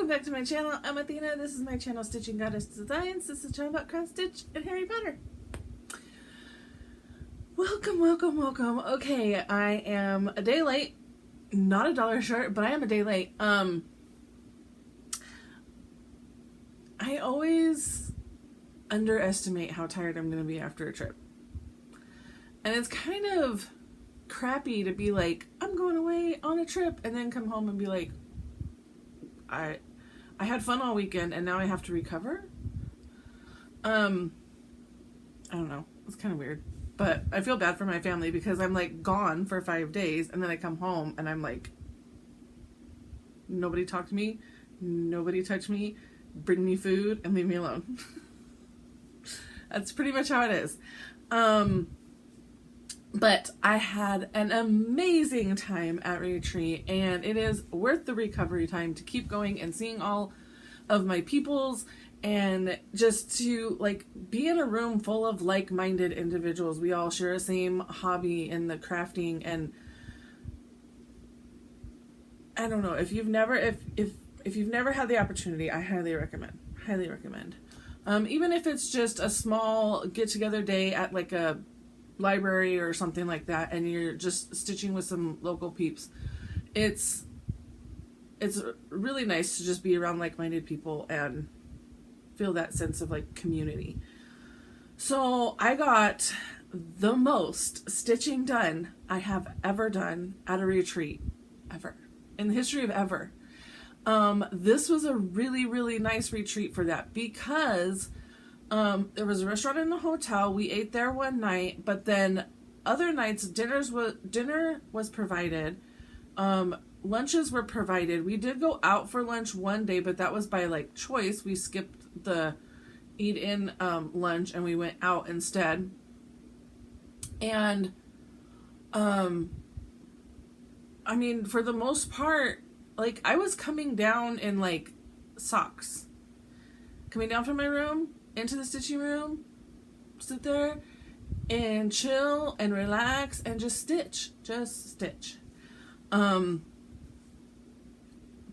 Welcome back to my channel. I'm Athena. This is my channel, Stitching Goddess Designs. This is a channel about cross stitch and Harry Potter. Welcome, welcome, welcome. Okay, I am a day late. Not a dollar short, but I am a day late. I always underestimate how tired I'm going to be after a trip. And it's kind of crappy to be like, I'm going away on a trip and then come home and be like, I had fun all weekend and now I have to recover. I don't know. It's kind of weird. But I feel bad for my family because I'm like gone for 5 days and then I come home and I'm like, nobody talked to me, nobody touched me, bring me food and leave me alone. That's pretty much how it is. But I had an amazing time at Retreat, and it is worth the recovery time to keep going and seeing all of my peoples and just to like be in a room full of like-minded individuals. We all share the same hobby in the crafting, and I don't know, if you've never had the opportunity, I highly recommend. Even if it's just a small get-together day at like a library or something like that, and you're just stitching with some local peeps, it's really nice to just be around like-minded people and feel that sense of like community. So I got the most stitching done I have ever done at a retreat, ever, in the history of ever. This was a really nice retreat for that because there was a restaurant in the hotel. We ate there one night, but then other nights dinner was provided. Lunches were provided. We did go out for lunch one day, but that was by like choice. We skipped the eat-in lunch and we went out instead. And I mean, for the most part, like I was coming down in like socks, coming down from my room into the stitching room, sit there and chill and relax and just stitch.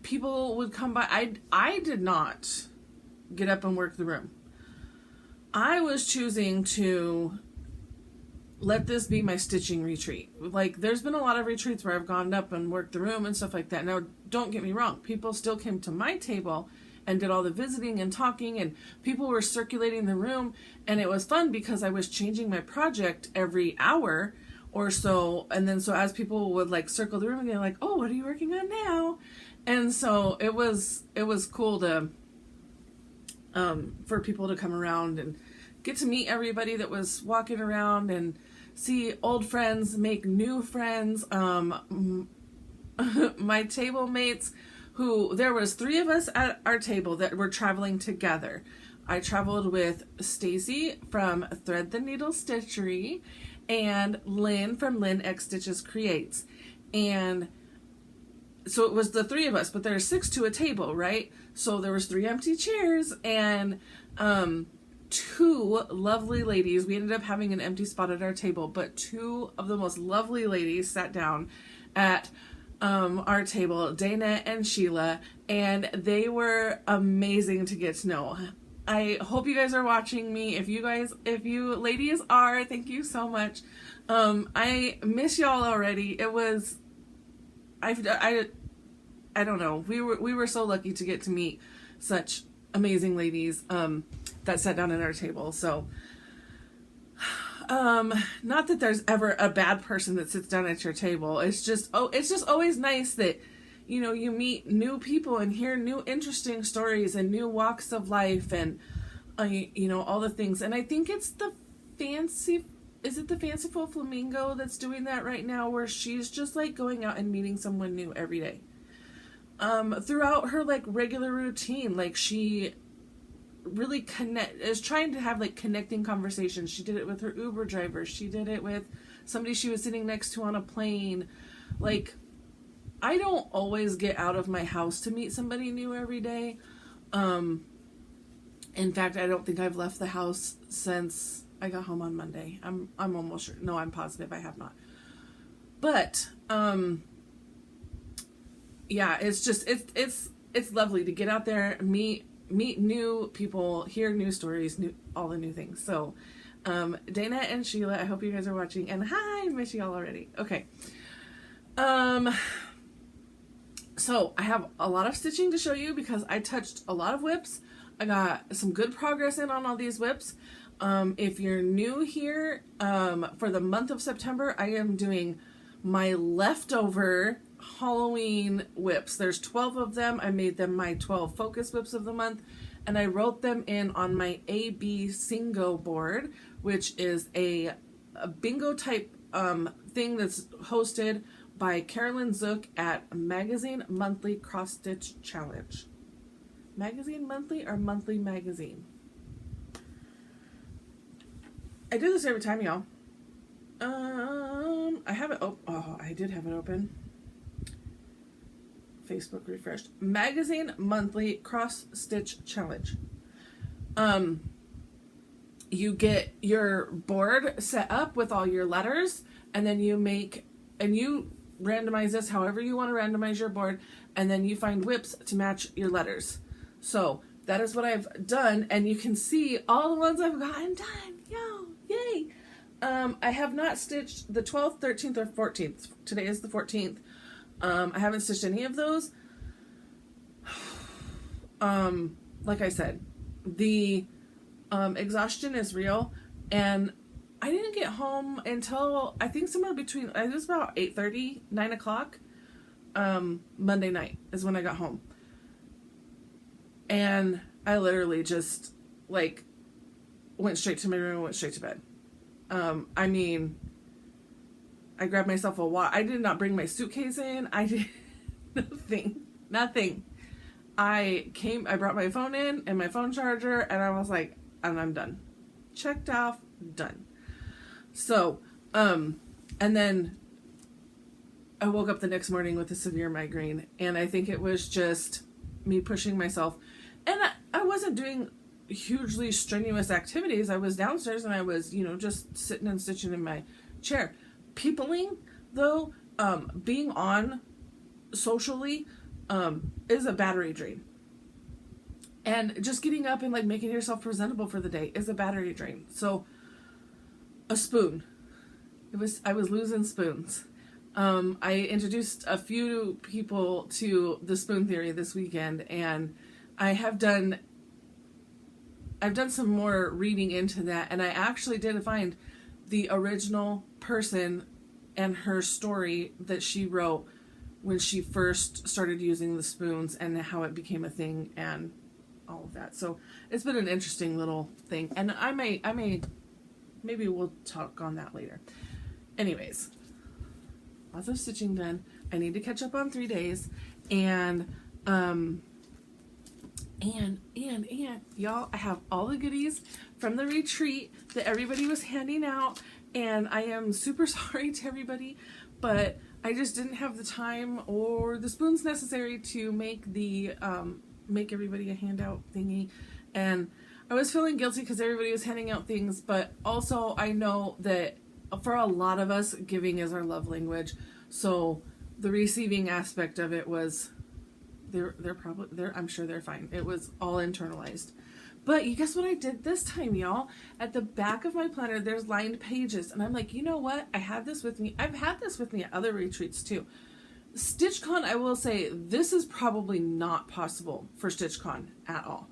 People would come by. I did not get up and work the room. I was choosing to let this be my stitching retreat. Like, there's been a lot of retreats where I've gone up and worked the room and stuff like that. Now, don't get me wrong. People still came to my table and did all the visiting and talking, and people were circulating the room, and it was fun because I was changing my project every hour or so, and then so as people would like circle the room and they're like, oh, what are you working on now? And so it was cool to for people to come around and get to meet everybody that was walking around and see old friends make new friends. My table mates, who there was 3 of us at our table that were traveling together. I traveled with Stacie from Thread the Needle Stitchery and Lynn from Lynn X Stitches Creates. And so it was the 3 of us, but there's 6 to a table, right? So there was 3 empty chairs and 2 lovely ladies. We ended up having an empty spot at our table, but 2 of the most lovely ladies sat down at our table, Dana and Sheila, and they were amazing to get to know. I hope you guys are watching me. If you ladies are, thank you so much. I miss y'all already. It was, I don't know. We were so lucky to get to meet such amazing ladies that sat down at our table. So not that there's ever a bad person that sits down at your table. It's just always nice that, you know, you meet new people and hear new interesting stories and new walks of life and, you know, all the things. And I think it's the Fanciful Flamingo that's doing that right now, where she's just like going out and meeting someone new every day. Throughout her like regular routine, like she really is trying to have like connecting conversations. She did it with her Uber driver. She did it with somebody she was sitting next to on a plane. Like, I don't always get out of my house to meet somebody new every day. In fact, I don't think I've left the house since I got home on Monday. I'm almost sure. No, I'm positive I have not. But yeah, it's it's lovely to get out there, meet new people, hear new stories, all the new things. So Dana and Sheila, I hope you guys are watching, and hi, miss you all already. Okay. So I have a lot of stitching to show you because I touched a lot of whips. I got some good progress in on all these whips. If you're new here, for the month of September, I am doing my leftover Halloween whips. There's 12 of them. I made them my 12 focus whips of the month, and I wrote them in on my AB Singo board, which is a bingo type thing that's hosted by Carolyn Zook at Magazine Monthly Cross Stitch Challenge. Magazine Monthly or Monthly Magazine? I do this every time, y'all. I have it open. Oh, I did have it open. Facebook refreshed. Magazine Monthly Cross Stitch Challenge. You get your board set up with all your letters, and then you randomize this however you want to randomize your board, and then you find whips to match your letters. So that is what I've done, and you can see all the ones I've gotten done. Yo, yay! I have not stitched the 12th, 13th, or 14th. Today is the 14th. I haven't stitched any of those. Like I said, the exhaustion is real, and I didn't get home until I think somewhere between, it was about 8:30, 9 o'clock. Monday night is when I got home. And I literally just went straight to my room and went straight to bed. I mean, I grabbed myself a water. I did not bring my suitcase in. I did nothing. I brought my phone in and my phone charger, and I was like, and I'm done. Checked off, done. So, and then I woke up the next morning with a severe migraine, and I think it was just me pushing myself. And I wasn't doing hugely strenuous activities. I was downstairs and I was, just sitting and stitching in my chair. Peopling, though, being on socially, is a battery drain. And just getting up and making yourself presentable for the day is a battery drain. So a spoon. I was losing spoons. I introduced a few people to the spoon theory this weekend, and I've done some more reading into that, and I actually did find the original person and her story that she wrote when she first started using the spoons and how it became a thing and all of that. So it's been an interesting little thing, and maybe we'll talk on that later. Anyways, lots of stitching done. I need to catch up on 3 days, and y'all, I have all the goodies from the retreat that everybody was handing out, and I am super sorry to everybody, but I just didn't have the time or the spoons necessary to make make everybody a handout thingy. And I was feeling guilty because everybody was handing out things, but also I know that for a lot of us, giving is our love language. So the receiving aspect of it was, I'm sure they're fine. It was all internalized. But you guess what I did this time, y'all? At the back of my planner, there's lined pages. And I'm like, you know what? I had this with me. I've had this with me at other retreats too. StitchCon, I will say, this is probably not possible for StitchCon at all.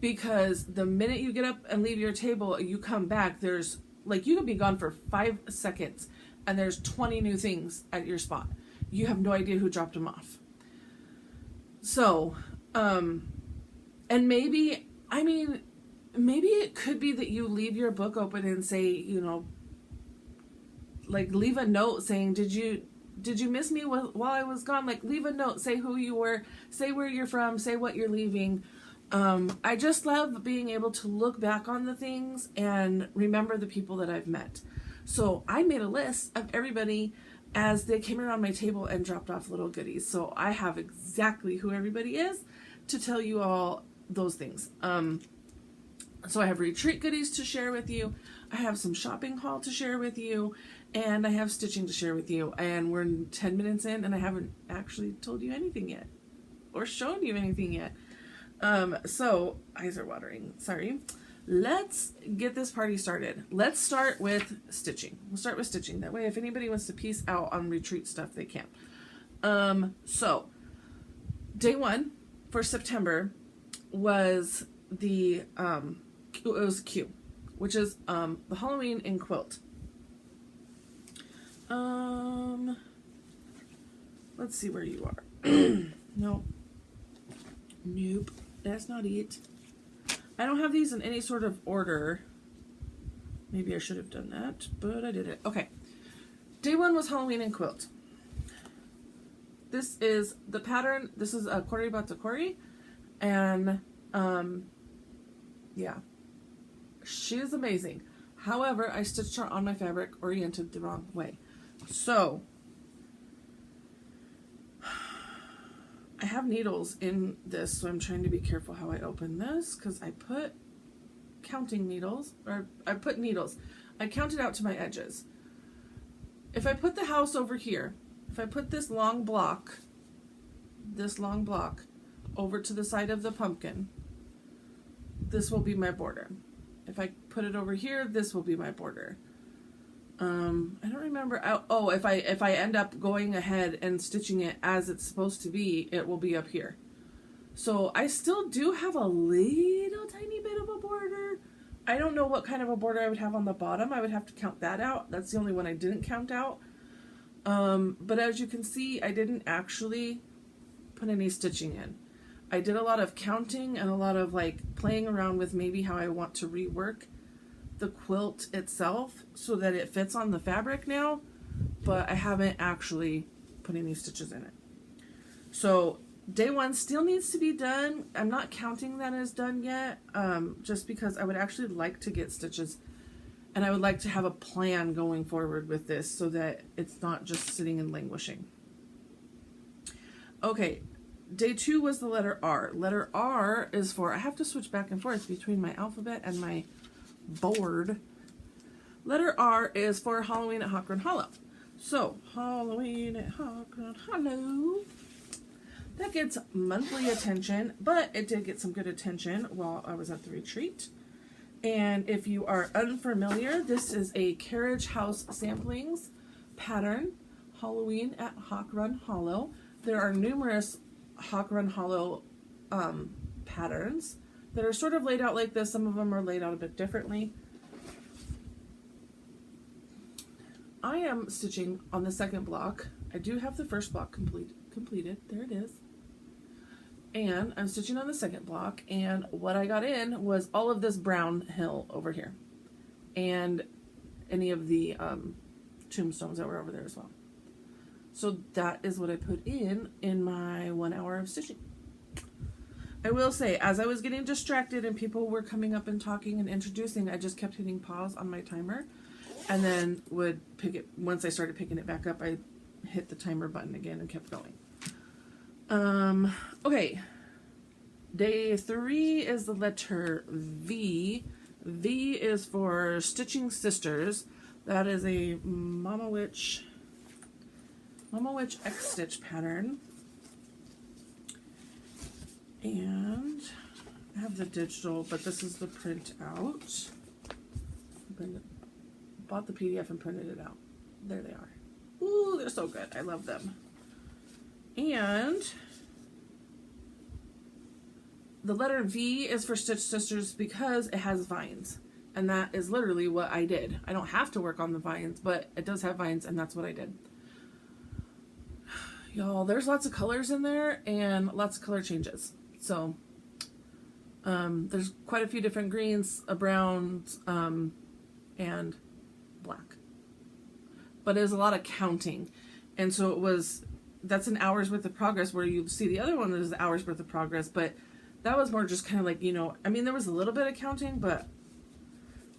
Because the minute you get up and leave your table, you come back, there's, you could be gone for 5 seconds, and there's 20 new things at your spot. You have no idea who dropped them off. So, and maybe it could be that you leave your book open and say, leave a note saying, did you miss me while I was gone? Leave a note, say who you were, say where you're from, say what you're leaving. I just love being able to look back on the things and remember the people that I've met. So I made a list of everybody as they came around my table and dropped off little goodies. So I have exactly who everybody is to tell you all those things. So I have retreat goodies to share with you. I have some shopping haul to share with you. And I have stitching to share with you. And we're 10 minutes in and I haven't actually told you anything yet. or shown you anything yet. So eyes are watering, sorry. Let's get this party started. Let's start with stitching. We'll start with stitching. That way, if anybody wants to piece out on retreat stuff, they can. So day 1 for September was the, it was Q, which is, the Halloween in quilt. Let's see where you are. Nope. Nope. That's not it. I don't have these in any sort of order. Maybe I should have done that, but I did it. Okay. Day 1 was Halloween in quilt. This is the pattern. This is a Kori Batakori. And, yeah. She is amazing. However, I stitched her on my fabric oriented the wrong way. So, I have needles in this, so I'm trying to be careful how I open this, because I put counting needles, or I put needles. I counted out to my edges. If I put the house over here, if I put this long block over to the side of the pumpkin, this will be my border. If I put it over here, this will be my border. I don't remember. Oh, if I end up going ahead and stitching it as it's supposed to be, it will be up here. So I still do have a little tiny bit of a border. I don't know what kind of a border I would have on the bottom. I would have to count that out. That's the only one I didn't count out. But as you can see, I didn't actually put any stitching in. I did a lot of counting and a lot of like playing around with maybe how I want to rework the quilt itself so that it fits on the fabric now, but I haven't actually put any stitches in it. So day 1 still needs to be done. I'm not counting that as done yet, just because I would actually like to get stitches, and I would like to have a plan going forward with this so that it's not just sitting and languishing. Okay, day 2 was the letter R. Letter R is for, I have to switch back and forth between my alphabet and my board. Letter R is for Halloween at Hawk Run Hollow. So, Halloween at Hawk Run Hollow. That gets monthly attention, but it did get some good attention while I was at the retreat. And if you are unfamiliar, this is a Carriage House Samplings pattern, Halloween at Hawk Run Hollow. There are numerous Hawk Run Hollow patterns that are sort of laid out like this. Some of them are laid out a bit differently. I am stitching on the second block. I do have the first block completed. There it is. And I'm stitching on the second block, and what I got in was all of this brown hill over here. And any of the tombstones that were over there as well. So that is what I put in my 1 hour of stitching. I will say, as I was getting distracted and people were coming up and talking and introducing, I just kept hitting pause on my timer, and then would pick it. Once I started picking it back up, I hit the timer button again and kept going. Okay. Day 3 is the letter V. V is for Stitching Sisters. That is a Mama Witch X Stitch pattern. And I have the digital, but this is the print out. Bought the PDF and printed it out. There they are. Ooh, they're so good. I love them. And the letter V is for Stitch Sisters because it has vines. And that is literally what I did. I don't have to work on the vines, but it does have vines, and that's what I did. Y'all, there's lots of colors in there and lots of color changes. So there's quite a few different greens, browns, and black. But it was a lot of counting. And so that's an hour's worth of progress, where you see the other one is an hour's worth of progress, but that was more just kind of like, I mean, there was a little bit of counting, but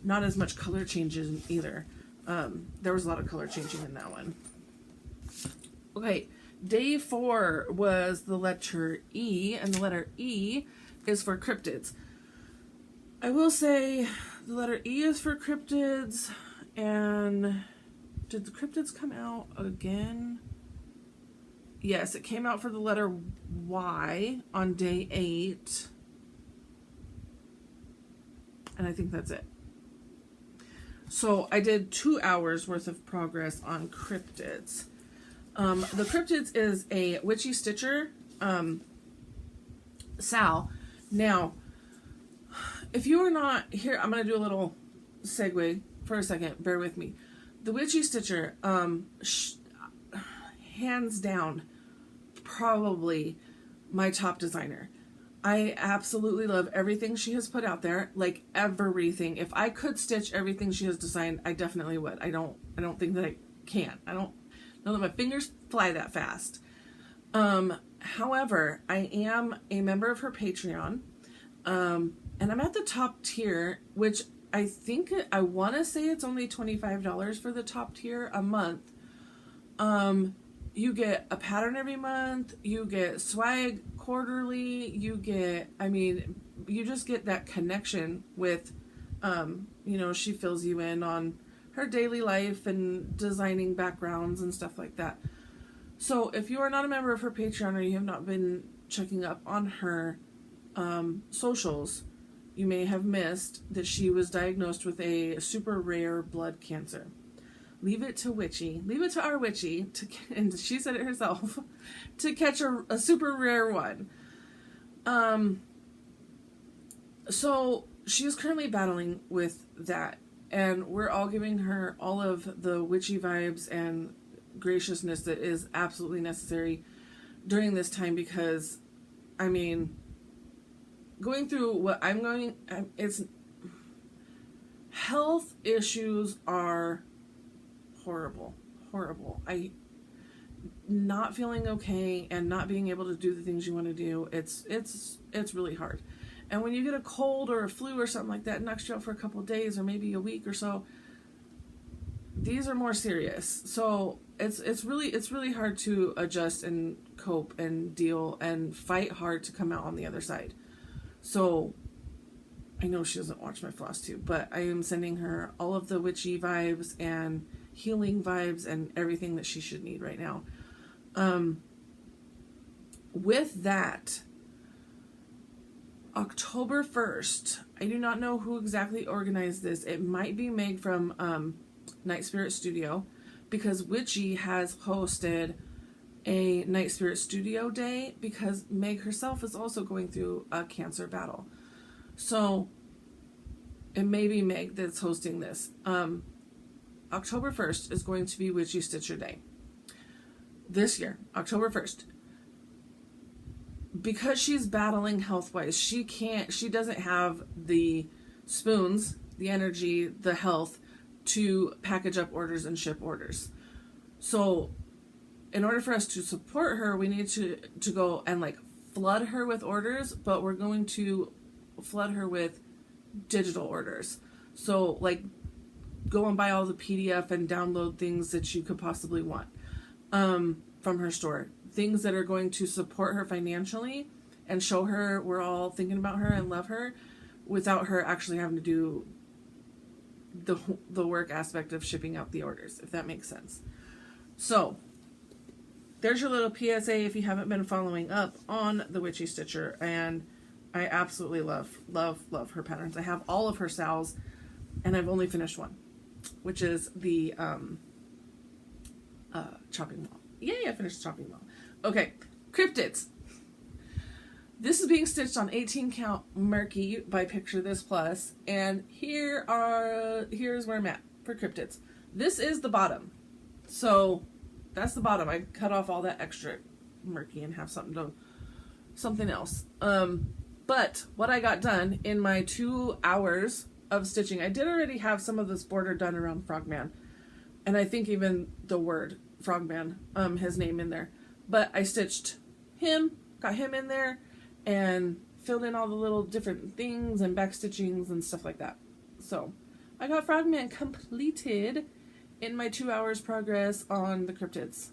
not as much color changes either. There was a lot of color changing in that one. Okay, day 4 was the letter E, and the letter E is for cryptids. I will say the letter E is for cryptids, and did the cryptids come out again? yes, it came out for the letter Y on day 8. And I think that's it. So I did 2 hours worth of progress on cryptids. The cryptids is a Witchy Stitcher Sal. Now, if you are not here, I'm going to do a little segue for a second. Bear with me. The Witchy Stitcher, hands down, probably my top designer. I absolutely love everything she has put out there, like everything. If I could stitch everything she has designed, I definitely would. I don't think that I can. I don't know that my fingers fly that fast. However, I am a member of her Patreon, and I'm at the top tier, which I think I want to say it's only $25 for the top tier a month. You get a pattern every month, you get swag quarterly, you just get that connection with, she fills you in on her daily life and designing backgrounds and stuff like that. So if you are not a member of her Patreon or you have not been checking up on her socials, you may have missed that she was diagnosed with a super rare blood cancer. Leave it to Witchy. Leave it to our Witchy, and she said it herself, to catch a super rare one. So she is currently battling with that, and we're all giving her all of the witchy vibes and graciousness that is absolutely necessary during this time, because, going through what I'm going, it's, health issues are horrible. Not feeling okay and not being able to do the things you want to do, it's really hard. And when you get a cold or a flu or something like that, it knocks you out for a couple of days or maybe a week or so. These are more serious. So it's really hard to adjust and cope and deal and fight hard to come out on the other side. So I know she doesn't watch my Flosstube, but I am sending her all of the witchy vibes and healing vibes and everything that she should need right now. With that, October 1st, I do not know who exactly organized this. It might be Meg from Night Spirit Studio, because Witchy has hosted a Night Spirit Studio Day, because Meg herself is also going through a cancer battle. So it may be Meg that's hosting this. October 1st is going to be Witchy Stitcher Day. This year, October 1st. Because she's battling health-wise, she doesn't have the spoons, the energy, the health to package up orders and ship orders. So in order for us to support her, we need to go and flood her with orders, but we're going to flood her with digital orders. So go and buy all the PDF and download things that you could possibly want from her store. Things that are going to support her financially and show her we're all thinking about her and love her, without her actually having to do the work aspect of shipping out the orders, if that makes sense. So there's your little PSA if you haven't been following up on the Witchy Stitcher. And I absolutely love her patterns. I have all of her sals, and I've only finished one, which is the chopping wall. Yay, I finished the chopping wall. Okay, cryptids. This is being stitched on 18 count Murky by Picture This Plus, and here's where I'm at for cryptids. This is the bottom. So that's the bottom. I cut off all that extra Murky and have something else. But what I got done in my 2 hours of stitching, I did already have some of this border done around Frogman, and I think even the word Frogman, his name in there. But I stitched him, got him in there, and filled in all the little different things and back stitchings and stuff like that. So I got Frogman completed in my 2 hours progress on the cryptids.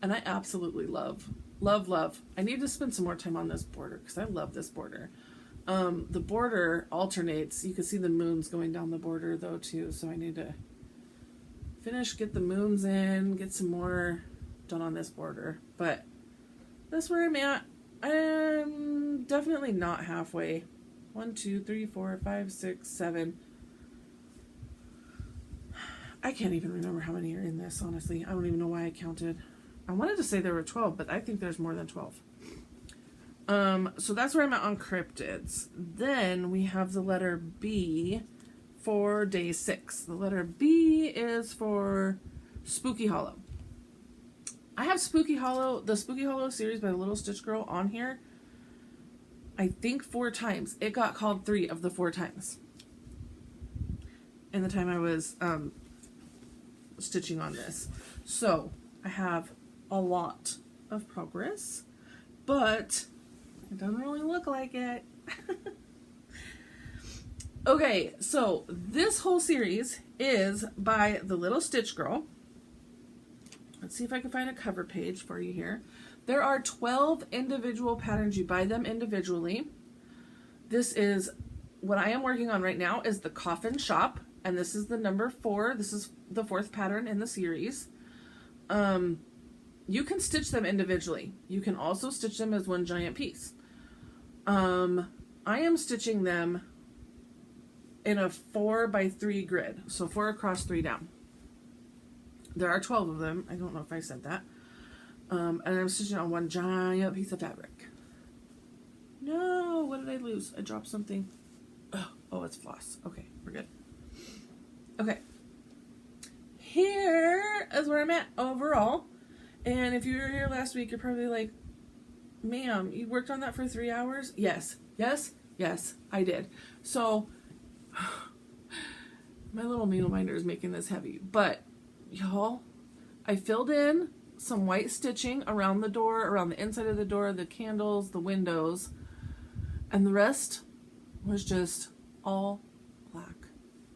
And I absolutely love. I need to spend some more time on this border, because I love this border. The border alternates. You can see the moons going down the border though too, so I need to get the moons in, get some more done on this border. But that's where I'm at. I'm definitely not halfway. 1, 2, 3, 4, 5, 6, 7. I can't even remember how many are in this, honestly. I don't even know why I counted. I wanted to say there were 12, but I think there's more than 12. So that's where I'm at on cryptids. Then we have the letter B for day 6. The letter B is for Spooky Hollow. I have Spooky Hollow, the Spooky Hollow series by the Little Stitch Girl on here, I think 4 times. It got called 3 of the 4 times in the time I was stitching on this. So I have a lot of progress, but it doesn't really look like it. Okay, so this whole series is by the Little Stitch Girl. Let's see if I can find a cover page for you here. There are 12 individual patterns. You buy them individually. This is what I am working on right now is the Coffin Shop, and this is the number 4. This is the 4th pattern in the series. You can stitch them individually. You can also stitch them as one giant piece. I am stitching them in a 4x3 grid, so 4 across, 3 down. There are 12 of them. I don't know if I said that. And I'm stitching on one giant piece of fabric. No, what did I lose? I dropped something. Oh, it's floss. Okay, we're good. Okay. Here is where I'm at overall. And if you were here last week, you're probably like, ma'am, you worked on that for 3 hours? Yes, I did. So, my little needle minder is making this heavy. But, y'all, I filled in some white stitching around the door, around the inside of the door, the candles, the windows, and the rest was just all black.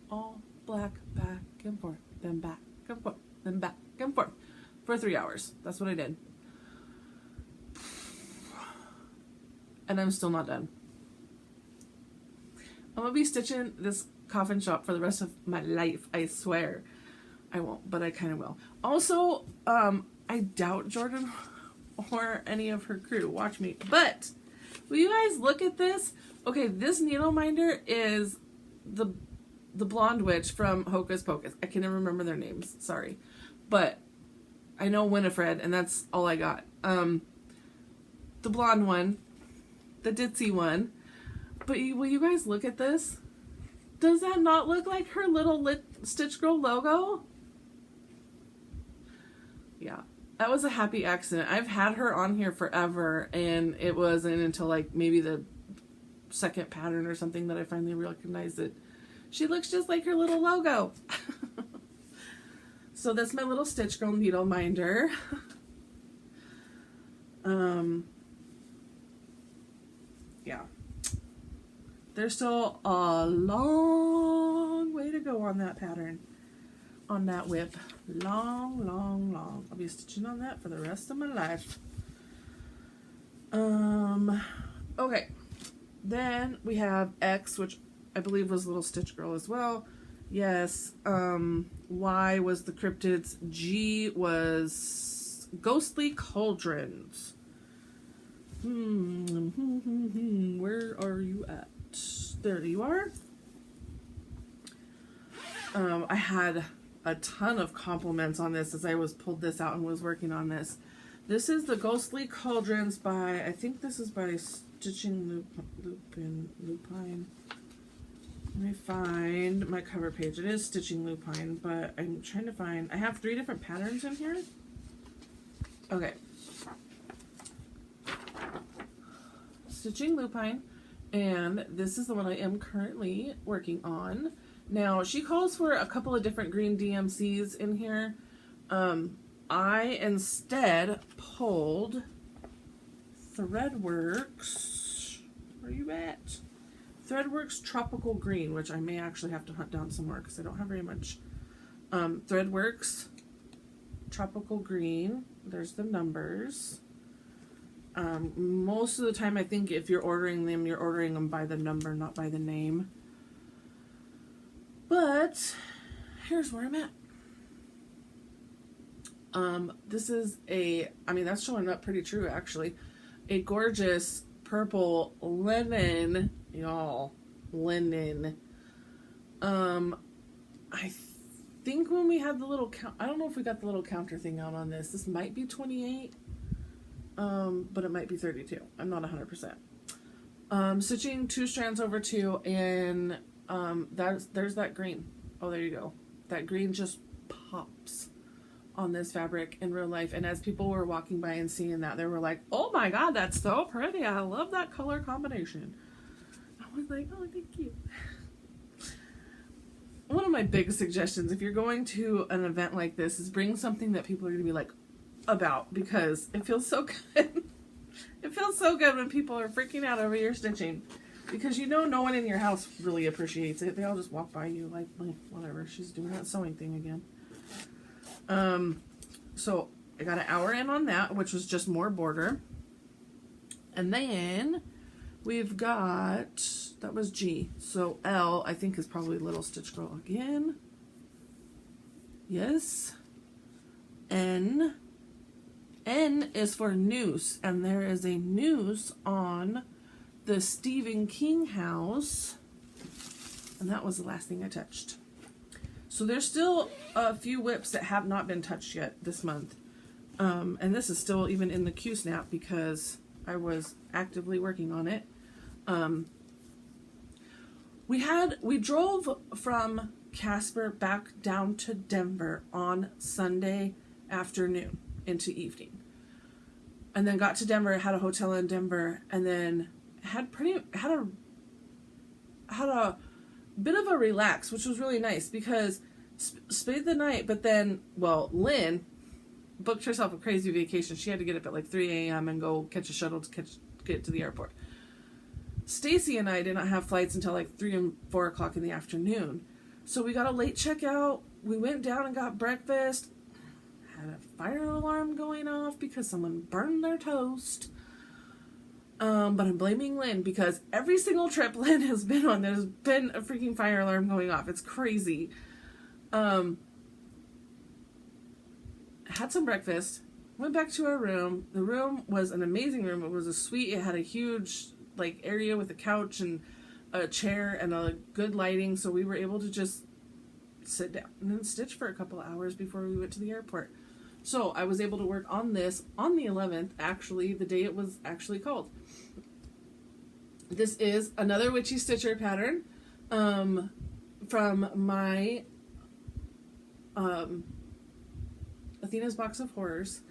All black, back and forth, then back and forth, then back and forth for 3 hours. That's what I did. And I'm still not done. I'm gonna be stitching this Coffin Shop for the rest of my life, I swear. I won't, but I kind of will. Also, I doubt Jordan or any of her crew watch me, but will you guys look at this? Okay, this needle minder is the blonde witch from Hocus Pocus. I can never remember their names, sorry. But I know Winifred, and that's all I got. The blonde one, the ditzy one. But will you guys look at this? Does that not look like her little Stitch Girl logo? Yeah, that was a happy accident. I've had her on here forever, and it wasn't until like maybe the 2nd pattern or something that I finally recognized that she looks just like her little logo. So that's my little Stitch Girl needle minder. Yeah. There's still a long way to go on that pattern. On that whip. Long, long, long. I'll be stitching on that for the rest of my life. Okay. Then we have X, which I believe was Little Stitch Girl as well. Yes. Y was the cryptids. G was Ghostly Cauldrons. Where are you at? There you are. I had a ton of compliments on this as I pulled this out and was working on this. This is the Ghostly Cauldrons by, I think this is by Stitching Lupine. Let me find my cover page. It is Stitching Lupine, but I'm trying to find, I have 3 different patterns in here. Okay. Stitching Lupine, and this is the one I am currently working on. Now, she calls for a couple of different green DMCs in here. I instead pulled Threadworks. Where are you at? Threadworks Tropical Green, which I may actually have to hunt down somewhere because I don't have very much. Threadworks Tropical Green. There's the numbers. Most of the time, I think if you're ordering them by the number, not by the name. But here's where I'm at. This is that's showing up pretty true, actually. A gorgeous purple linen, y'all, linen. I think when we had the little I don't know if we got the little counter thing out on this. This might be 28, but it might be 32. I'm not 100%. Stitching 2 strands over 2, and there's that green. Oh, there you go. That green just pops on this fabric in real life, and as people were walking by and seeing that, they were like, oh my god, that's so pretty, I love that color combination. I was like, oh, thank you. One of my big suggestions, if you're going to an event like this, is bring something that people are going to be like about, because it feels so good. It feels so good when people are freaking out over your stitching, because no one in your house really appreciates it. They all just walk by you like whatever, she's doing that sewing thing again. So I got an hour in on that, which was just more border. And then we've got, that was G. So L, I think, is probably Little Stitch Girl again. Yes. N. N is for noose, and there is a noose on the Stephen King house. And that was the last thing I touched. So there's still a few whips that have not been touched yet this month. And this is still even in the Q-snap because I was actively working on it. We drove from Casper back down to Denver on Sunday afternoon into evening. And then got to Denver, had a hotel in Denver, and then had a bit of a relax, which was really nice because stayed the night, but then, Lynn booked herself a crazy vacation. She had to get up at like 3 a.m. and go catch a shuttle to get to the airport. Stacie and I did not have flights until like 3 and 4 o'clock in the afternoon. So we got a late checkout. We went down and got breakfast. Had a fire alarm going off because someone burned their toast. But I'm blaming Lynn because every single trip Lynn has been on, there's been a freaking fire alarm going off. It's crazy. Had some breakfast, went back to our room. The room was an amazing room. It was a suite. It had a huge area with a couch and a chair and a good lighting, so we were able to just sit down and then stitch for a couple of hours before we went to the airport. So I was able to work on this on the 11th, actually, the day it was actually called. This is another Witchy Stitcher pattern from my Athena's Box of Horrors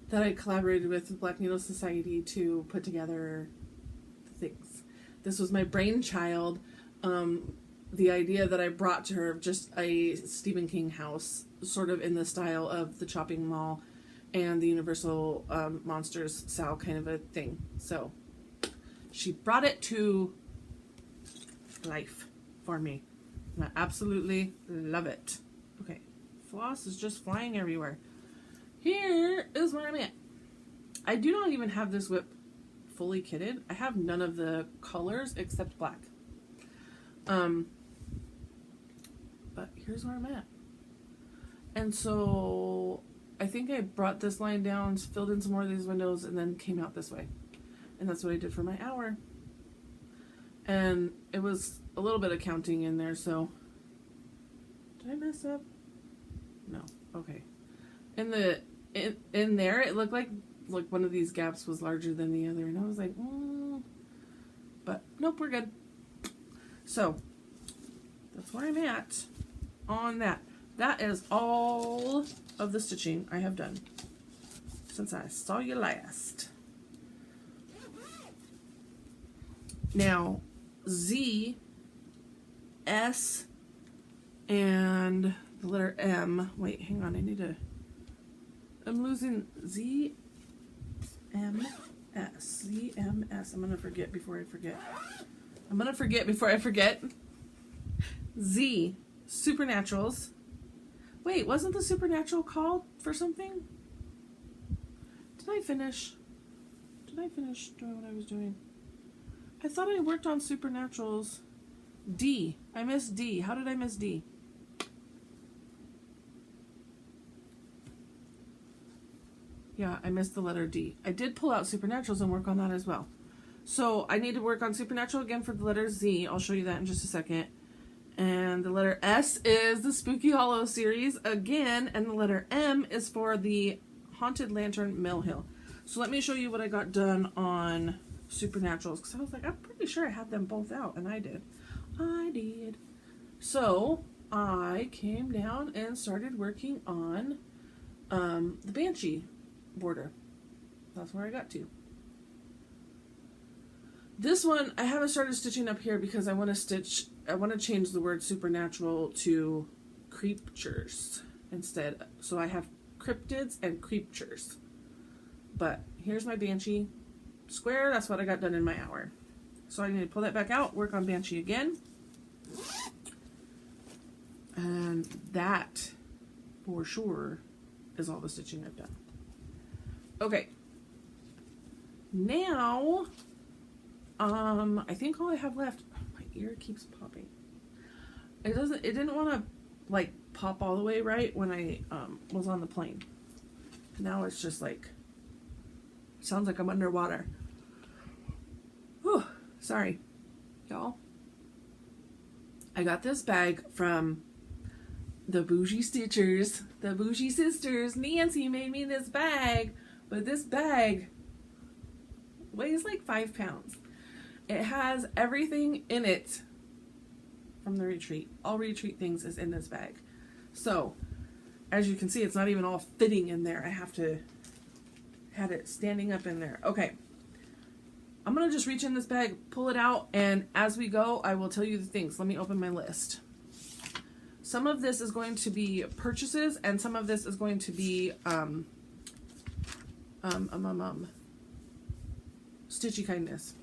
that I collaborated with the Black Needle Society to put together things. This was my brainchild. The idea that I brought to her of just a Stephen King house, sort of in the style of the Chopping Mall and the Universal Monsters Sal kind of a thing. So she brought it to life for me. And I absolutely love it. Okay, floss is just flying everywhere. Here is where I'm at. I do not even have this whip fully kitted. I have none of the colors except black. But here's where I'm at. And so I think I brought this line down, filled in some more of these windows, and then came out this way. And that's what I did for my hour. And it was a little bit of counting in there, so did I mess up? No. Okay. In there, it looked like one of these gaps was larger than the other, and I was like, but nope, we're good. So that's where I'm at on that. That is all of the stitching I have done since I saw you last. Now, Z, S, and the letter M. Wait, hang on. I'm losing Z, M, S. Z, M, S. I'm going to forget before I forget. Z, Supernaturals. Wait, wasn't the Supernatural called for something? Did I finish doing what I was doing? I thought I worked on Supernaturals. D. I missed D. How did I miss D? Yeah, I missed the letter D. I did pull out Supernaturals and work on that as well. So I need to work on Supernatural again for the letter Z. I'll show you that in just a second. And the letter S is the Spooky Hollow series again. And the letter M is for the Haunted Lantern Mill Hill. So let me show you what I got done on Supernaturals. Because I was like, I'm pretty sure I had them both out. And I did. I did. So I came down and started working on the Banshee border. That's where I got to. This one I haven't started stitching up here because I want to change the word supernatural to creatures instead. So I have cryptids and creatures. But here's my Banshee square. That's what I got done in my hour. So I need to pull that back out, work on Banshee again. And that for sure is all the stitching I've done. Okay. Now, I think all I have left, my ear keeps popping. It didn't want to like pop all the way right when I was on the plane. Now it's just like, sounds like I'm underwater. Whew, sorry, y'all. I got this bag from the Witchy Stitchers, the Witchy sisters. Nancy made me this bag, but this bag weighs like 5 pounds. It has everything in it from the retreat. All retreat things is in this bag. So, as you can see, it's not even all fitting in there. I had it standing up in there. Okay. I'm going to just reach in this bag, pull it out, and as we go, I will tell you the things. Let me open my list. Some of this is going to be purchases, and some of this is going to be Stitchy Kindness.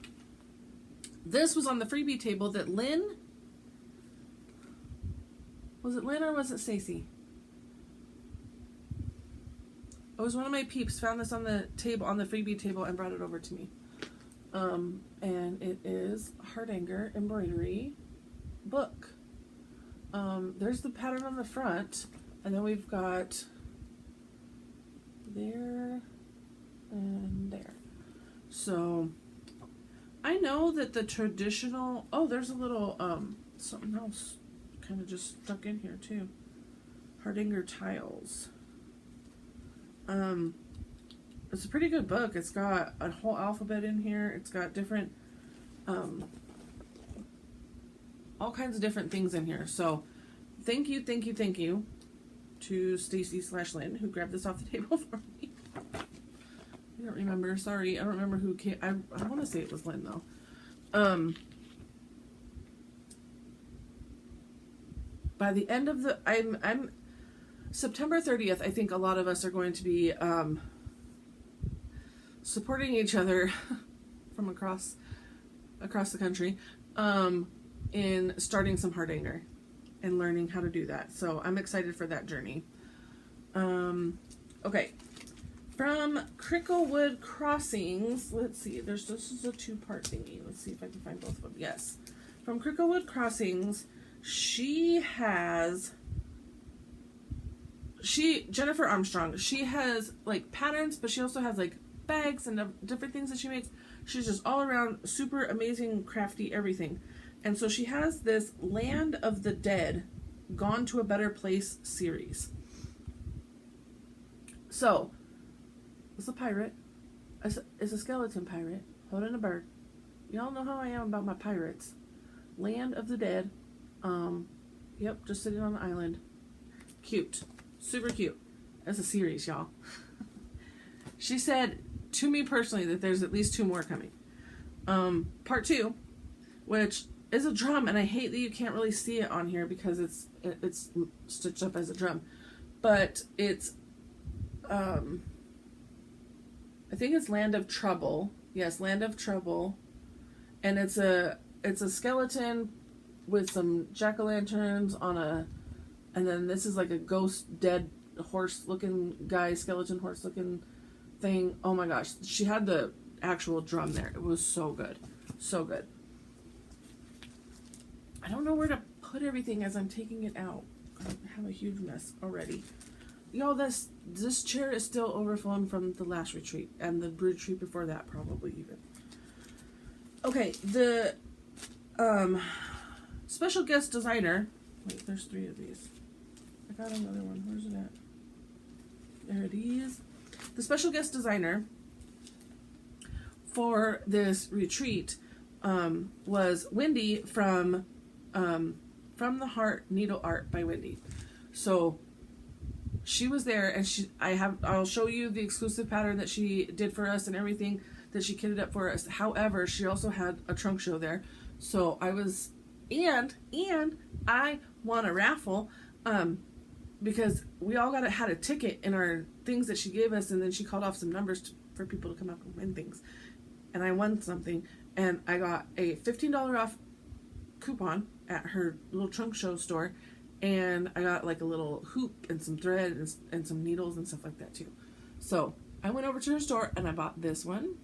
This was on the freebie table that Lynn, was it Lynn or was it Stacie? It was one of my peeps found this on the table, on the freebie table, and brought it over to me. And it is Hardanger embroidery book. There's the pattern on the front, and then we've got there and there. So I know that the traditional, oh, there's a little something else kind of just stuck in here too. Hardanger tiles. It's a pretty good book. It's got a whole alphabet in here. It's got different all kinds of different things in here. So thank you to Stacie/Lynn who grabbed this off the table for me. I don't remember. Sorry, I don't remember who came. I want to say it was Lynn though. By the end of the I'm September 30th, I think a lot of us are going to be supporting each other from across the country in starting some Hardanger and learning how to do that. So I'm excited for that journey. Okay. From Cricklewood Crossings, let's see, this is a 2-part thingy. Let's see if I can find both of them. Yes. From Cricklewood Crossings, Jennifer Armstrong, she has like patterns, but she also has like bags and different things that she makes. She's just all around super amazing, crafty, everything. And so she has this Land of the Dead, Gone to a Better Place series. So, it's a pirate. It's a skeleton pirate holding a bird. Y'all know how I am about my pirates. Land of the Dead. Yep, just sitting on the island. Cute. Super cute. That's a series, y'all. She said to me personally that there's at least 2 more coming. Part 2, which is a drum, and I hate that you can't really see it on here because it's stitched up as a drum. But it's I think it's Land of Trouble. Yes, Land of Trouble. And it's a skeleton with some jack-o'-lanterns on and then this is like a ghost dead horse looking guy, skeleton horse looking thing. Oh my gosh. She had the actual drum there. It was so good. So good. I don't know where to put everything as I'm taking it out. I have a huge mess already. y'all, this chair is still overflowing from the last retreat and the retreat before that, probably even. Okay, the special guest designer. Wait, there's 3 of these. I got another one. Where's it at? There it is. The special guest designer for this retreat was Wendy from the Heart Needle Art by Wendy. So she was there, and I'll show you the exclusive pattern that she did for us and everything that she kitted up for us. However, she also had a trunk show there. So I was, and I won a raffle, because we all had a ticket in our things that she gave us, and then she called off some numbers for people to come up and win things. And I won something, and I got a $15 off coupon at her little trunk show store, and I got like a little hoop and some thread and some needles and stuff like that too. So I went over to her store and I bought this one.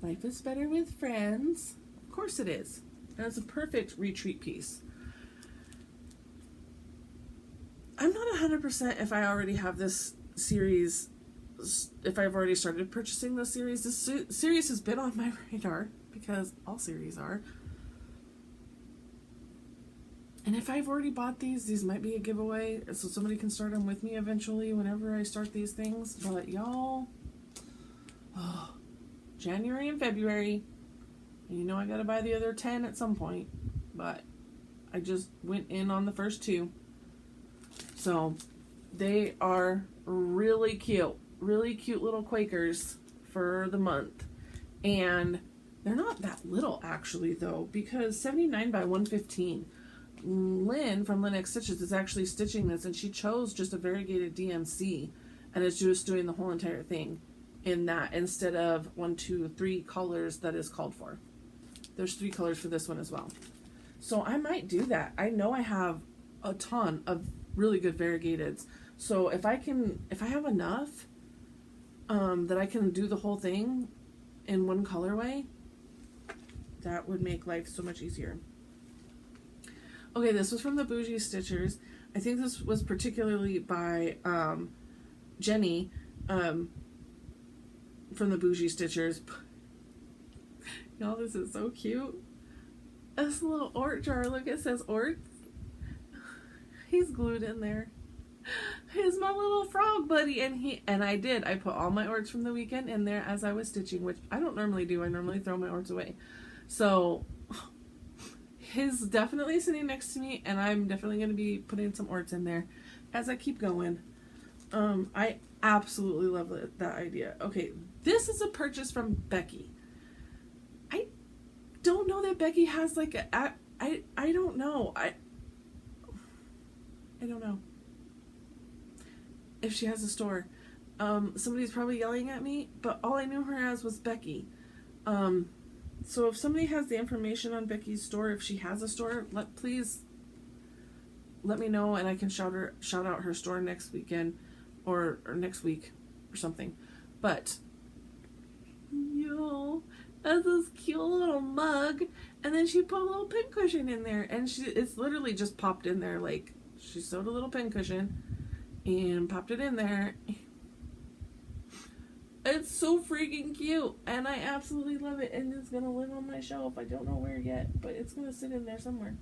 Life is Better with Friends. Of course it is. And it's a perfect retreat piece. I'm not 100% if I already have this series, if I've already started purchasing this series. This series has been on my radar, because all series are. And if I've already bought these might be a giveaway, so somebody can start them with me eventually whenever I start these things. But y'all, January and February, and you know I gotta buy the other 10 at some point, but I just went in on the first 2. So they are really cute little Quakers for the month. And they're not that little actually though, because 79 by 115. Lynn from Lynn X Stitches is actually stitching this, and she chose just a variegated DMC and is just doing the whole entire thing in that, instead of 1, 2, 3 colors that is called for. There's 3 colors for this one as well. So I might do that. I know I have a ton of really good variegateds. So if I have enough that I can do the whole thing in one colorway, that would make life so much easier. Okay, this was from the Witchy Stitchers. I think this was particularly by Jenny from the Witchy Stitchers. Y'all, this is so cute. This little Ort jar, look, it says Ort. He's glued in there. He's my little frog buddy, and I put all my Orts from the weekend in there as I was stitching, which I don't normally do. I normally throw my Orts away. So he's definitely sitting next to me, and I'm definitely going to be putting some Orts in there as I keep going. I absolutely love that idea. Okay, this is a purchase from Becky. I don't know that Becky has like I don't know. I don't know if she has a store. Somebody's probably yelling at me, but all I knew her as was Becky. So if somebody has the information on Becky's store, if she has a store, please let me know, and I can shout out her store next weekend or next week or something. But yo, that's this cute little mug, and then she put a little pincushion in there, and it's literally just popped in there. Like, she sewed a little pincushion and popped it in there. It's so freaking cute, and I absolutely love it, and it's gonna live on my shelf. I don't know where yet, but it's gonna sit in there somewhere.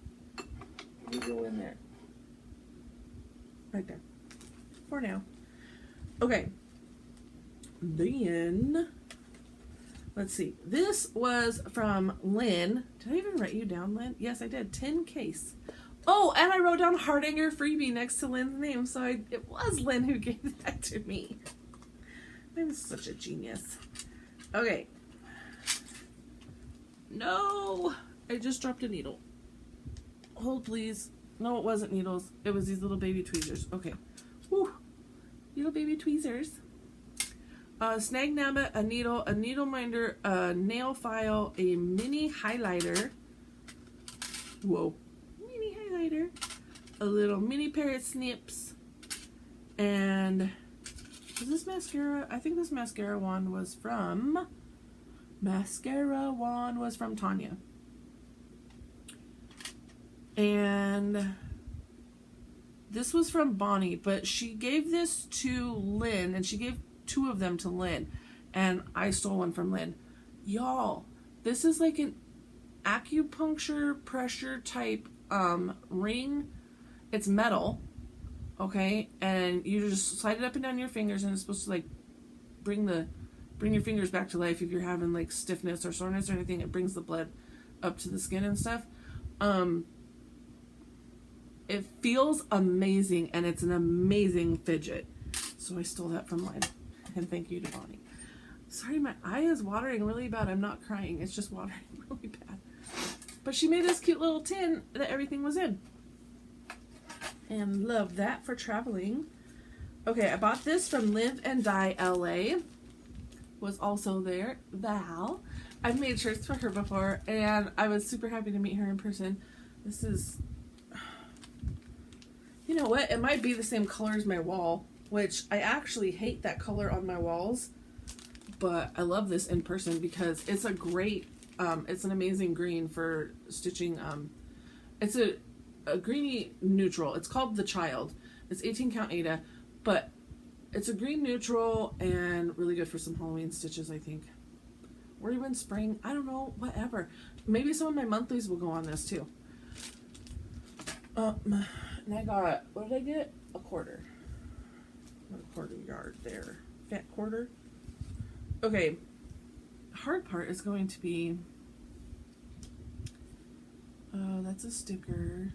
You go in there. Right there. For now. Okay. Then, let's see. This was from Lynn. Did I even write you down, Lynn? Yes, I did. 10 case. Oh, and I wrote down Hardanger freebie next to Lynn's name, so it was Lynn who gave that to me. I'm such a genius. Okay. No! I just dropped a needle. Hold, please. No, it wasn't needles. It was these little baby tweezers. Okay. Whew. Little baby tweezers. Snag Nabbit, a needle minder, a nail file, a mini highlighter. Whoa. Mini highlighter. A little mini pair of snips. And is this mascara? I think this mascara wand was from Tanya. And This was from Bonnie, but she gave this to Lynn, and she gave 2 of them to Lynn, and I stole one from Lynn. Y'all, this is like an acupuncture pressure type ring. It's metal, okay, and you just slide it up and down your fingers, and it's supposed to like bring your fingers back to life if you're having like stiffness or soreness or anything. It brings the blood up to the skin and stuff. It feels amazing, and it's an amazing fidget. So I stole that from Lynn, and thank you to Bonnie. Sorry, my eye is watering really bad. I'm not crying. It's just watering really bad. But she made this cute little tin that everything was in. And love that for traveling. Okay, I bought this from Live and Die LA. Was also there. Val. I've made shirts for her before, and I was super happy to meet her in person. This is... You know what? It might be the same color as my wall, which I actually hate that color on my walls, but I love this in person because it's a great, it's an amazing green for stitching. It's a greeny neutral. It's called The Child. It's 18 count Aida, but it's a green neutral and really good for some Halloween stitches, I think. Or even spring. I don't know. Whatever. Maybe some of my monthlies will go on this too. And I got, what did I get? A quarter. Not a quarter yard there. Fat quarter. Okay. Hard part is going to be, that's a sticker.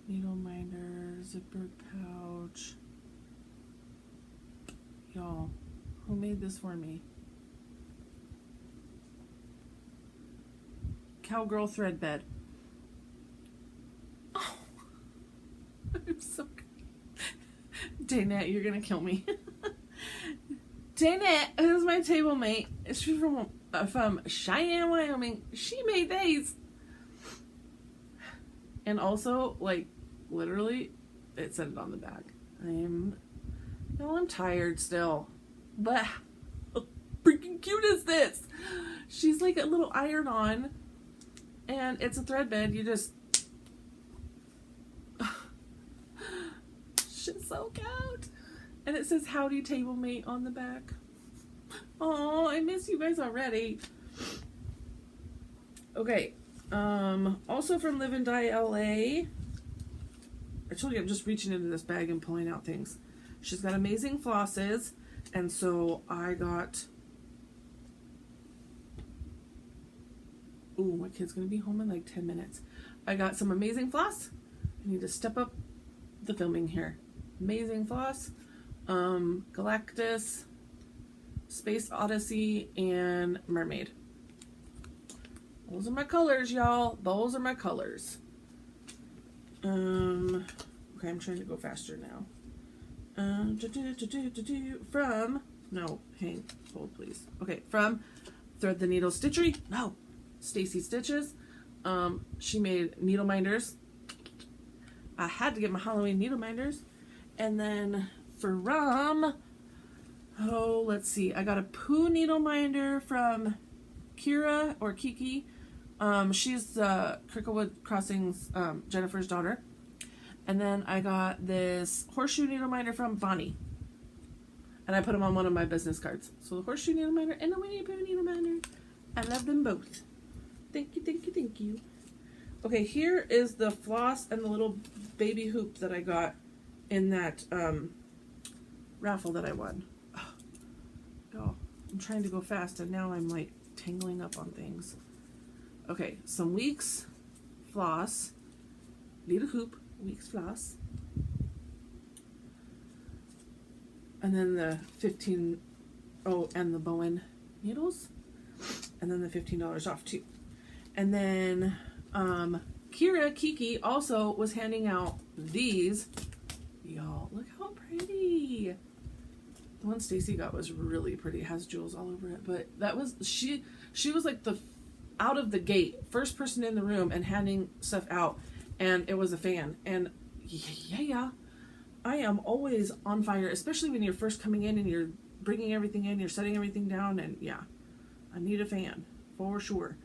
Needle minder, zipper pouch. Y'all, who made this for me? Cowgirl thread bed. Oh, I'm so good. Daynette, you're gonna kill me. Daynette, who's my table mate, she's from Cheyenne, Wyoming. She made these. And also, like, literally, it said it on the back. I'm tired still. But how freaking cute is this? She's like a little iron-on, and it's a thread bed. You just... She's so cute. And it says, howdy table mate on the back. Oh, I miss you guys already. Okay. Also from Live and Die LA. I told you I'm just reaching into this bag and pulling out things. She's got amazing flosses, and so I got... Ooh, my kid's gonna be home in like 10 minutes. I got some amazing floss. I need to step up the filming here. Amazing floss, Galactus, Space Odyssey, and Mermaid. Those are my colors, y'all. Those are my colors. Okay, I'm trying to go faster now. From, no, hold please. Okay, from Thread the Needle Stitchery. No, Stacie Stitches. She made needle minders. I had to get my Halloween needle minders. And then from, oh, let's see. I got a Pooh needle minder from Kira or Kiki. She's Cricklewood Crossings, Jennifer's daughter. And then I got this horseshoe needle minder from Bonnie. And I put them on one of my business cards. So the horseshoe needle minder and the Winnie Pooh needle minder. I love them both. Thank you, thank you, thank you. Okay, here is the floss and the little baby hoop that I got in that raffle that I won. Oh, I'm trying to go fast and now I'm like tangling up on things. Okay, some Weeks floss, need a hoop, Weeks floss, and then the 15, oh, and the Bowen needles, and then the $15 off too. And then Kira Kiki also was handing out these. Y'all, look how pretty. The one Stacie got was really pretty. It has jewels all over it, but that was she was like the out of the gate first person in the room and handing stuff out, and it was a fan. And yeah, I am always on fire, especially when you're first coming in and you're bringing everything in, you're setting everything down, and yeah, I need a fan for sure.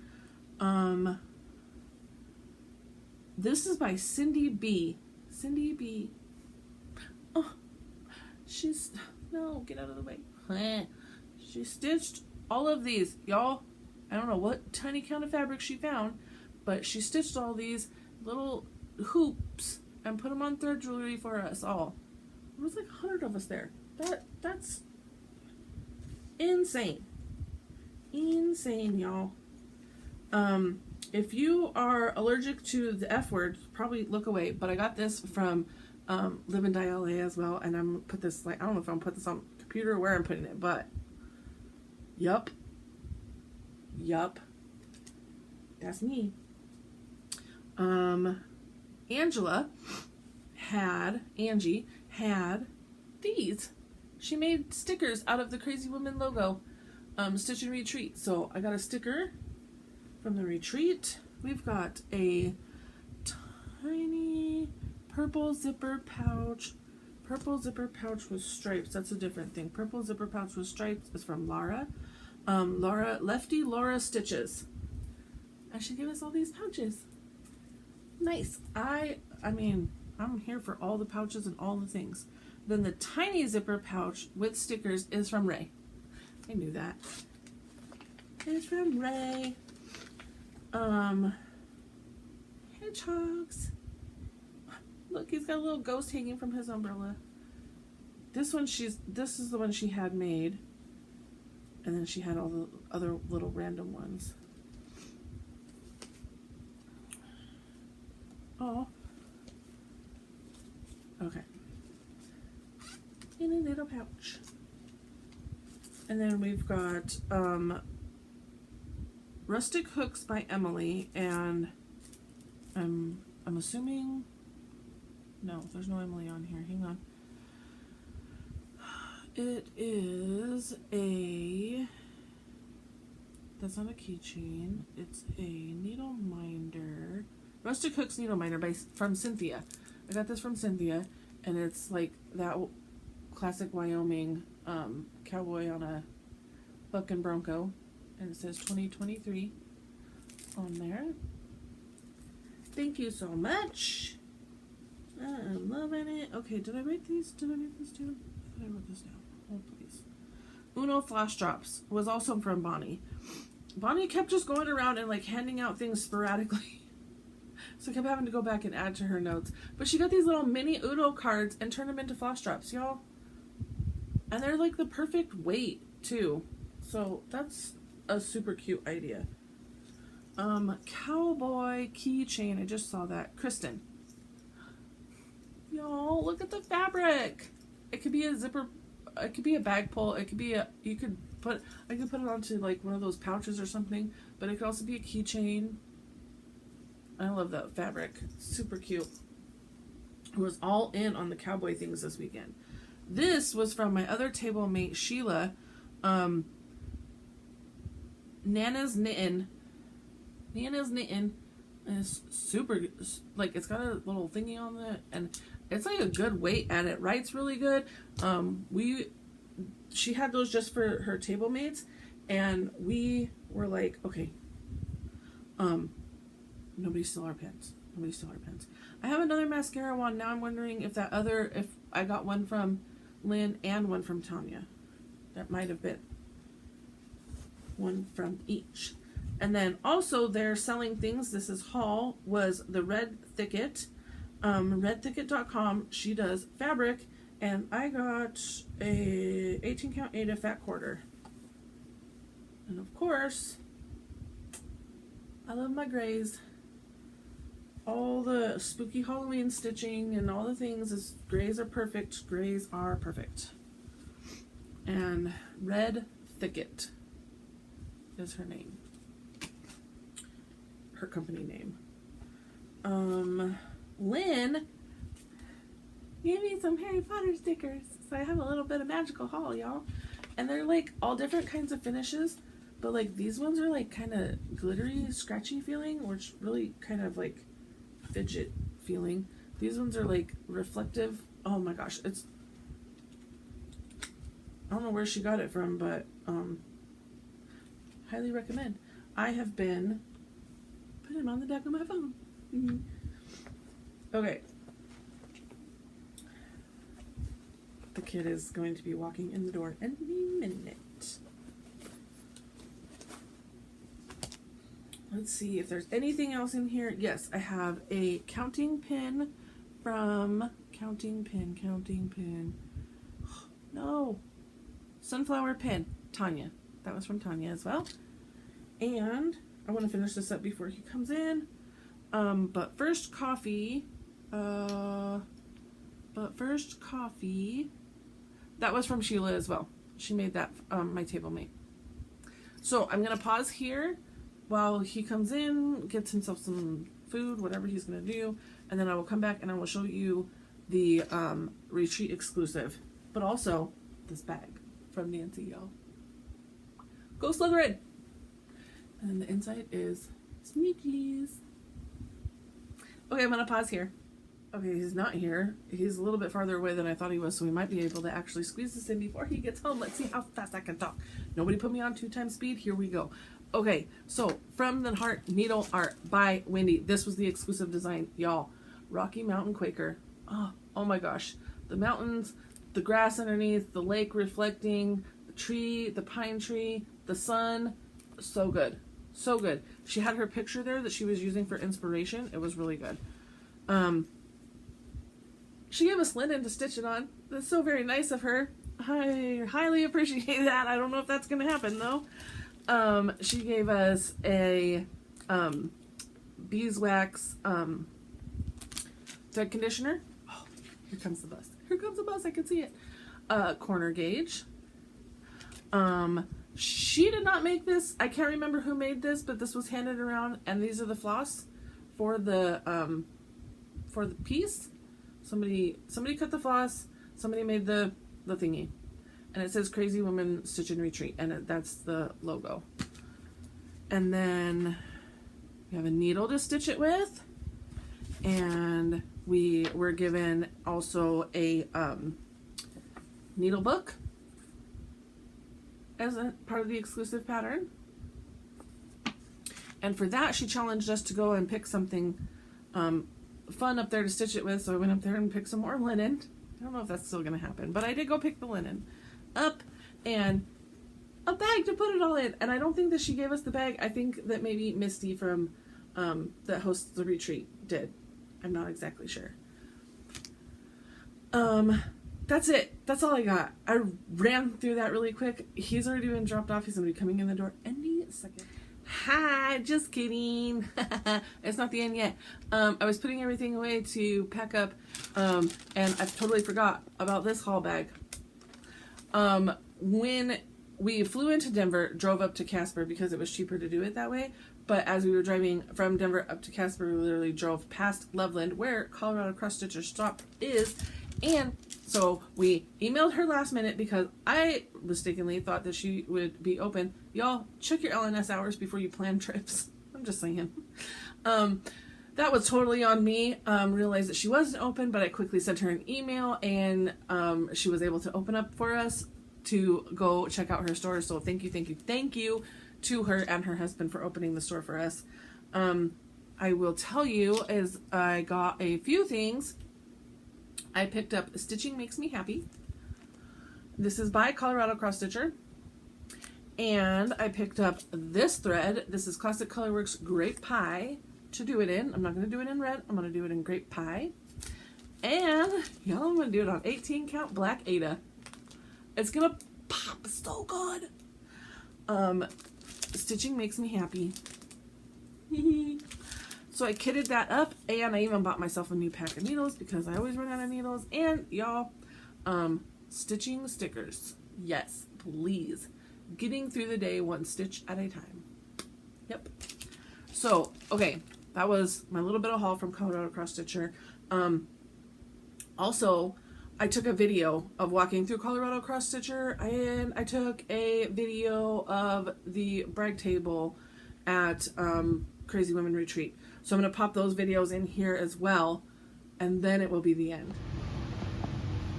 This is by Cindy B. Cindy B. Oh, no, get out of the way. She stitched all of these, y'all. I don't know what tiny count of fabric she found, but she stitched all these little hoops and put them on thread jewelry for us all. There was like 100 of us there. That's insane. Insane, y'all. If you are allergic to the F word, probably look away. But I got this from Live and Die LA as well, and I'm gonna put this, like, I don't know if I'm gonna put this on the computer or where I'm putting it, but yup, that's me. Angie had these. She made stickers out of the Crazy Woman logo, Stitch and Retreat. So I got a sticker from the retreat. We've got a tiny purple zipper pouch. Purple zipper pouch with stripes. That's a different thing. Purple zipper pouch with stripes is from Laura. Lefty Laura Stitches. And she gave us all these pouches. Nice. I mean, I'm here for all the pouches and all the things. Then the tiny zipper pouch with stickers is from Ray. I knew that. It's from Ray. Hedgehogs. Look, he's got a little ghost hanging from his umbrella. This is the one she had made. And then she had all the other little random ones. Oh. Okay. In a little pouch. And then we've got Rustic Hooks by Emily, and I'm assuming, no, there's no Emily on here. Hang on. It is that's not a keychain. It's a needle minder. Rustic Hooks needle minder from Cynthia. I got this from Cynthia, and it's like that classic Wyoming cowboy on a buck and bronco, and it says 2023 on there. Thank you so much. I'm loving it. Okay, did I write these? Did I write this down? I thought I wrote this down. Oh, please. Uno Flash Drops was also from Bonnie. Bonnie kept just going around and like handing out things sporadically. So I kept having to go back and add to her notes. But she got these little mini Uno cards and turned them into flash drops, y'all. And they're like the perfect weight, too. So that's a super cute idea. Cowboy keychain. I just saw that. Kristen. Y'all, look at the fabric. It could be a zipper. It could be a bag pull. It could be I could put it onto like one of those pouches or something. But it could also be a keychain. I love that fabric. Super cute. I was all in on the cowboy things this weekend. This was from my other table mate, Sheila. Nana's Knitting. Nana's Knitting is super, like, it's got a little thingy on it, and it's like a good weight, and it writes really good. She had those just for her table mates, and we were like, okay, nobody stole our pens. Nobody stole our pens. I have another mascara wand. Now I'm wondering if if I got one from Lynn and one from Tanya. That might have been one from each. And then also they're selling things. This is haul, was the Red Thicket. Redthicket.com. She does fabric. And I got a 18 count Ada fat quarter. And of course, I love my grays. All the spooky Halloween stitching and all the things grays are perfect. Grays are perfect. And Red Thicket is her name. Her company name. Lynn gave me some Harry Potter stickers. So I have a little bit of magical haul, y'all. And they're like all different kinds of finishes. But like these ones are like kind of glittery, scratchy feeling, which really kind of like fidget feeling. These ones are like reflective. Oh my gosh, I don't know where she got it from, but highly recommend. I have been putting them on the back of my phone. Okay, The kid is going to be walking in the door any minute. Let's see if there's anything else in here. Yes, I have a counting pin from counting pin. No. Sunflower pin. Tanya. That was from Tanya as well. And I want to finish this up before he comes in. But first coffee. That was from Sheila as well. She made that my table mate. So I'm going to pause here while he comes in, gets himself some food, whatever he's going to do, and then I will come back and I will show you the retreat exclusive, but also this bag from Nancy, y'all. Go Slytherin! And the inside is Sneakies. Okay, I'm going to pause here. Okay, he's not here. He's a little bit farther away than I thought he was, so we might be able to actually squeeze this in before he gets home. Let's see how fast I can talk. Nobody put me on 2x speed. Here we go. Okay, so From the Heart Needle Art by Wendy. This was the exclusive design, y'all. Rocky Mountain Quaker. Oh my gosh. The mountains, the grass underneath, the lake reflecting, the tree, the pine tree, the sun. So good. So good. She had her picture there that she was using for inspiration. It was really good. She gave us linen to stitch it on. That's so very nice of her. I highly appreciate that. I don't know if that's going to happen, though. She gave us a beeswax thread conditioner. Oh, here comes the bus. Here comes the bus. I can see it. Corner gauge. She did not make this. I can't remember who made this, but this was handed around, and these are the floss for the piece. Somebody cut the floss. Somebody made the thingy. And it says Crazy Woman Stitch and Retreat, and that's the logo. And then we have a needle to stitch it with, and we were given also a needle book as a part of the exclusive pattern. And for that, she challenged us to go and pick something fun up there to stitch it with, so I went up there and picked some more linen. I don't know if that's still going to happen, but I did go pick the linen up and a bag to put it all in. And I don't think that she gave us the bag. I think that maybe Misty from that hosts the retreat did. I'm not exactly sure. That's it. That's all I got. I ran through that really quick. He's already been dropped off. He's going to be coming in the door any second. Hi, just kidding. It's not the end yet. I was putting everything away to pack up, and I totally forgot about this haul bag. When we flew into Denver, drove up to Casper because it was cheaper to do it that way, but as we were driving from Denver up to Casper, we literally drove past Loveland, where Colorado Cross Stitcher shop is, and so we emailed her last minute because I mistakenly thought that she would be open. Y'all, check your LNS hours before you plan trips. I'm just saying. That was totally on me. Realized that she wasn't open, but I quickly sent her an email, and she was able to open up for us to go check out her store. So thank you to her and her husband for opening the store for us. I will tell you, as I got a few things. I picked up Stitching Makes Me Happy. This is by Colorado Cross Stitcher. And I picked up this thread. This is Classic Colorworks Grape Pie to do it in. I'm not going to do it in red. I'm going to do it in Grape Pie. And, y'all, I'm going to do it on 18 count Black Ada. It's going to pop so good. Stitching Makes Me Happy. So I kitted that up, and I even bought myself a new pack of needles because I always run out of needles. And y'all, stitching stickers. Yes, please. Getting through the day one stitch at a time. Yep. So, okay, that was my little bit of haul from Colorado Cross Stitcher. Also, I took a video of walking through Colorado Cross Stitcher, and I took a video of the brag table at Crazy Women Retreat. So I'm going to pop those videos in here as well, and then it will be the end.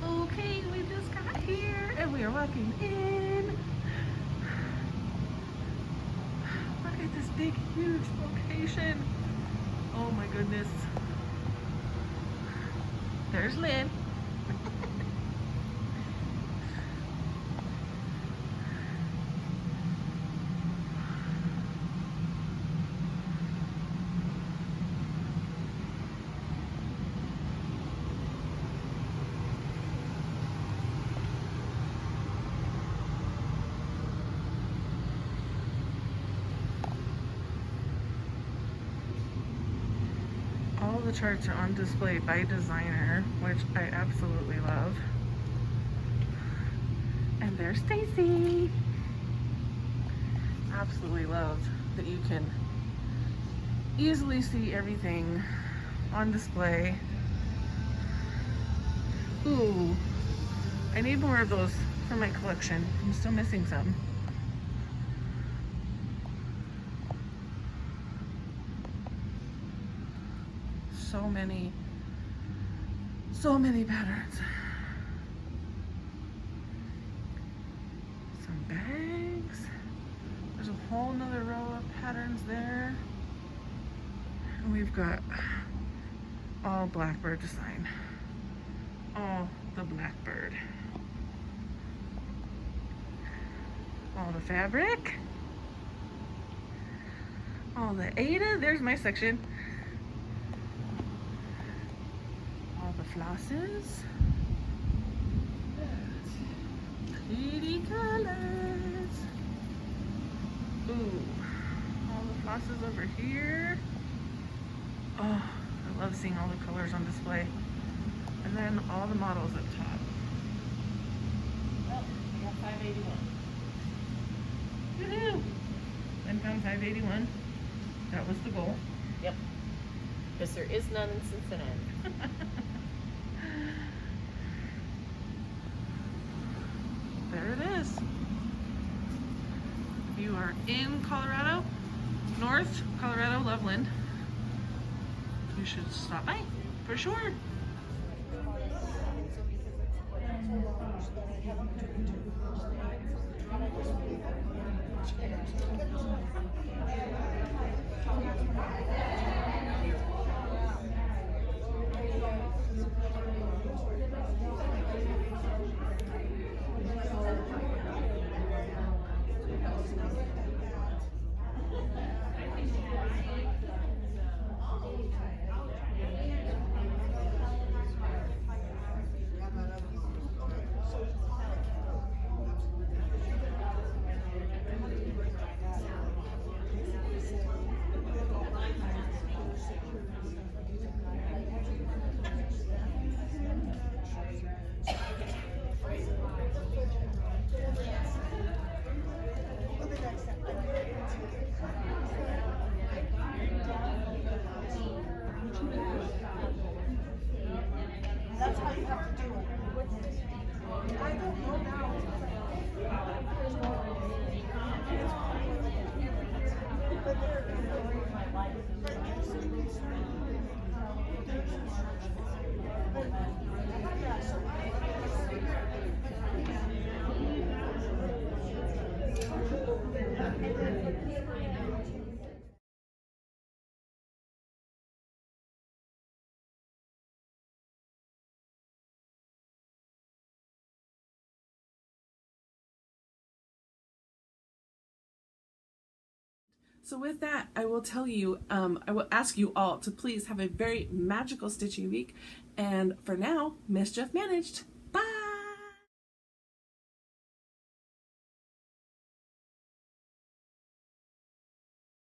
Okay, we just got here, and we are walking in. Look at this big, huge location. Oh my goodness. There's Lynn. the charts are on display by designer, which I absolutely love. And there's Stacie. Absolutely love that you can easily see everything on display. Ooh, I need more of those for my collection. I'm still missing some. So many patterns. Some bags. There's a whole nother row of patterns there. And we've got all blackbird design. All the blackbird. All the fabric. All the Ada. There's my section. All the flosses. Pretty colors. Ooh. All the flosses over here. Oh, I love seeing all the colors on display. And then all the models up top. Oh, we got 581. Woohoo! 10 pound 581. That was the goal. Yep. Because there is none in Cincinnati. There it is. If you are in Colorado, North Colorado, Loveland, you should stop by for sure. That's how you have to do it. I don't know now. So with that, I will tell you, I will ask you all to please have a very magical stitching week. And for now, mischief managed.